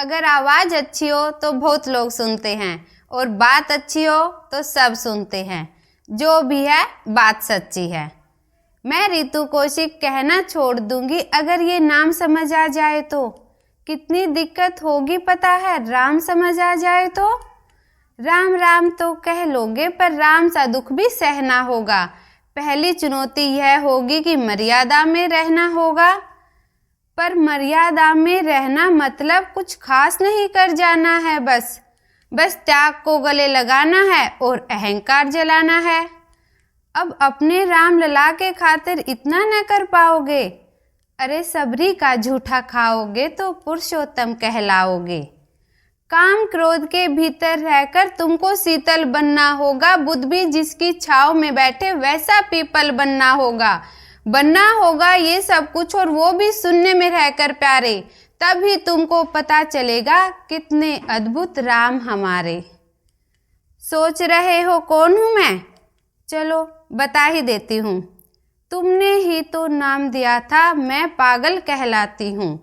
अगर आवाज़ अच्छी हो तो बहुत लोग सुनते हैं और बात अच्छी हो तो सब सुनते हैं। जो भी है बात सच्ची है। मैं रितु कौशिक कहना छोड़ दूंगी अगर ये नाम समझ आ जाए तो। कितनी दिक्कत होगी पता है राम समझ आ जाए तो। राम राम तो कह लोगे पर राम सा दुख भी सहना होगा। पहली चुनौती यह होगी कि मर्यादा में रहना होगा। पर मर्यादा में रहना मतलब कुछ खास नहीं कर जाना है। बस त्याग को गले लगाना है और अहंकार जलाना है। अब अपने राम लला के खातिर इतना न कर पाओगे। अरे सबरी का झूठा खाओगे तो पुरुषोत्तम कहलाओगे। काम क्रोध के भीतर रहकर तुमको शीतल बनना होगा। बुद्ध भी जिसकी छाव में बैठे वैसा पीपल बनना होगा ये सब कुछ, और वो भी शून्य में रहकर प्यारे। तभी तुमको पता चलेगा कितने अद्भुत राम हमारे। सोच रहे हो कौन हूँ मैं? चलो बता ही देती हूँ। तुमने ही तो नाम दिया था, मैं पागल कहलाती हूँ।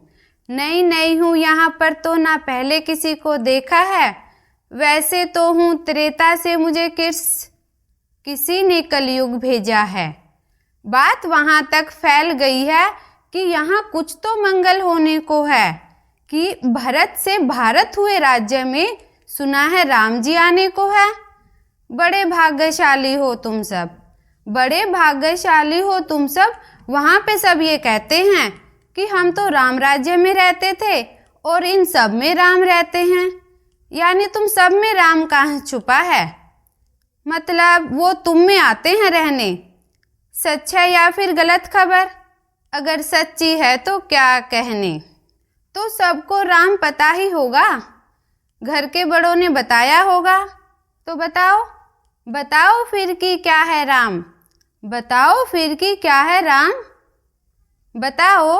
नई हूँ यहाँ पर तो ना पहले किसी को देखा है। वैसे तो हूँ त्रेता से, मुझे किसी ने कलयुग भेजा है। बात वहां तक फैल गई है कि यहाँ कुछ तो मंगल होने को है कि भरत से भारत हुए राज्य में सुना है राम जी आने को है। बड़े भाग्यशाली हो तुम सब, बड़े भाग्यशाली हो तुम सब। वहाँ पे सब ये कहते हैं कि हम तो राम राज्य में रहते थे और इन सब में राम रहते हैं। यानी तुम सब में राम कहाँ छुपा है? मतलब वो तुम में आते हैं रहने। सच है या फिर गलत खबर? अगर सच्ची है तो क्या कहने। तो सबको राम पता ही होगा, घर के बड़ों ने बताया होगा। तो बताओ फिर कि क्या है राम? बताओ फिर कि क्या है राम? बताओ।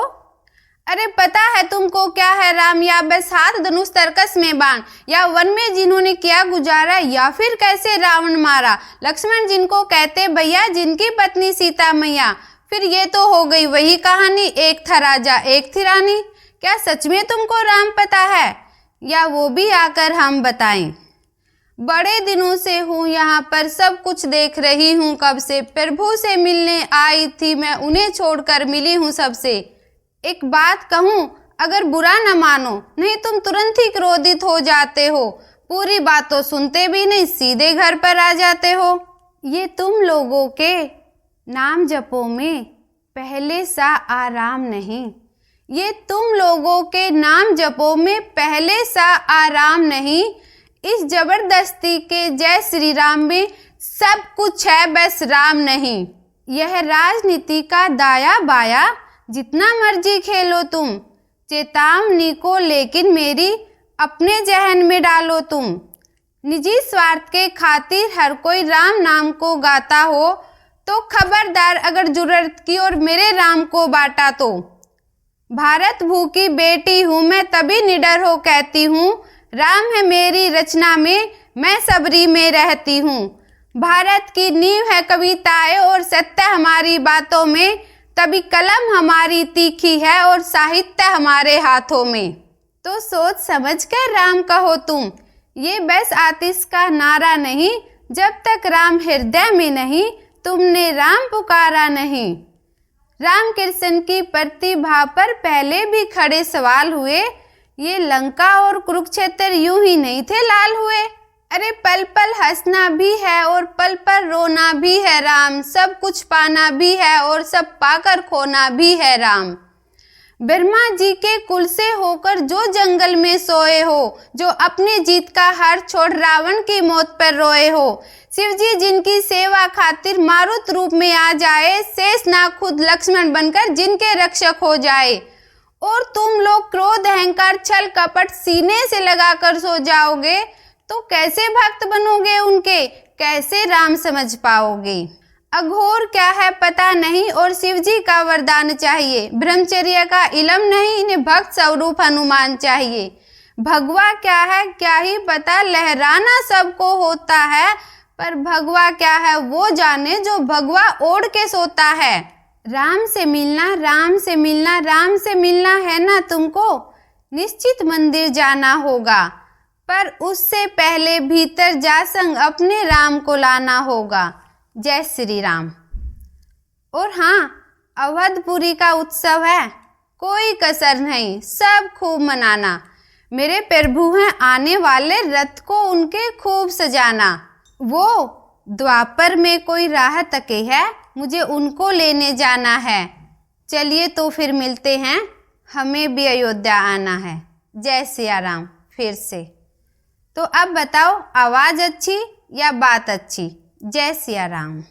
अरे पता है तुमको क्या है राम? या बस हाथ धनुष तरकस में बाण, या वन में जिन्होंने किया गुजारा, या फिर कैसे रावण मारा? लक्ष्मण जिनको कहते भैया, जिनकी पत्नी सीता मैया। फिर ये तो हो गई वही कहानी, एक था राजा एक थी रानी। क्या सच में तुमको राम पता है, या वो भी आकर हम बताएं? बड़े दिनों से हूँ यहाँ पर, सब कुछ देख रही हूँ कब से। प्रभु से मिलने आई थी मैं, उन्हें छोड़कर मिली हूँ सबसे। एक बात कहूँ, अगर बुरा न मानो, नहीं तुम तुरंत ही क्रोधित हो जाते हो। पूरी बात तो सुनते भी नहीं, सीधे घर पर आ जाते हो। ये तुम लोगों के नाम जपो में पहले सा आराम नहीं। ये तुम लोगों के नाम जपो में पहले सा आराम नहीं। इस जबरदस्ती के जय श्री राम में सब कुछ है, बस राम नहीं। यह राजनीति का दाया बाया, जितना मर्जी खेलो तुम। चेतावनी को लेकिन मेरी अपने जहन में डालो तुम। निजी स्वार्थ के खातिर हर कोई राम नाम को गाता हो तो खबरदार, अगर जुर्रत की और मेरे राम को बांटा तो। भारत भू की बेटी हूँ मैं, तभी निडर हो कहती हूँ, राम है मेरी रचना में, मैं सबरी में रहती हूँ। भारत की नींव है कविताएं और सत्य हमारी बातों में, तभी कलम हमारी तीखी है और साहित्य हमारे हाथों में। तो सोच समझ कर राम कहो तुम, ये बस आतिश का नारा नहीं। जब तक राम हृदय में नहीं, तुमने राम पुकारा नहीं। राम कृष्ण की प्रतिभा पर पहले भी खड़े सवाल हुए। ये लंका और कुरुक्षेत्र यूं ही नहीं थे लाल हुए। अरे पल पल हंसना भी है और पल पल रोना भी है राम। सब कुछ पाना भी है और सब पाकर खोना भी है राम। ब्रह्मा जी के कुल से होकर जो जंगल में सोए हो, जो अपने जीत का हार छोड़ रावण की मौत पर रोए हो। शिव जी जिनकी सेवा खातिर मारुत रूप में आ जाए, शेष ना खुद लक्ष्मण बनकर जिनके रक्षक हो जाए। और तुम लोग क्रोध अहंकार छल कपट सीने से लगाकर सो जाओगे तो कैसे भक्त बनोगे उनके, कैसे राम समझ पाओगे? अघोर क्या है पता नहीं और शिव जी का वरदान चाहिए। ब्रह्मचर्य का इलम नहीं, इन्हें भक्त स्वरूप हनुमान चाहिए। भगवा क्या है क्या ही पता, लहराना सबको होता है, पर भगवा क्या है वो जाने जो भगवा ओढ़ के सोता है। राम से मिलना, राम से मिलना, राम से मिलना है ना तुमको। निश्चित मंदिर जाना होगा, पर उससे पहले भीतर जा संग अपने राम को लाना होगा। जय श्री राम। और हाँ, अवधपुरी का उत्सव है, कोई कसर नहीं, सब खूब मनाना। मेरे प्रभु हैं आने वाले, रथ को उनके खूब सजाना। वो द्वापर में कोई राह तके है, मुझे उनको लेने जाना है। चलिए तो फिर मिलते हैं, हमें भी अयोध्या आना है। जय सिया राम। फिर से तो अब बताओ, आवाज़ अच्छी या बात अच्छी? जय सिया राम।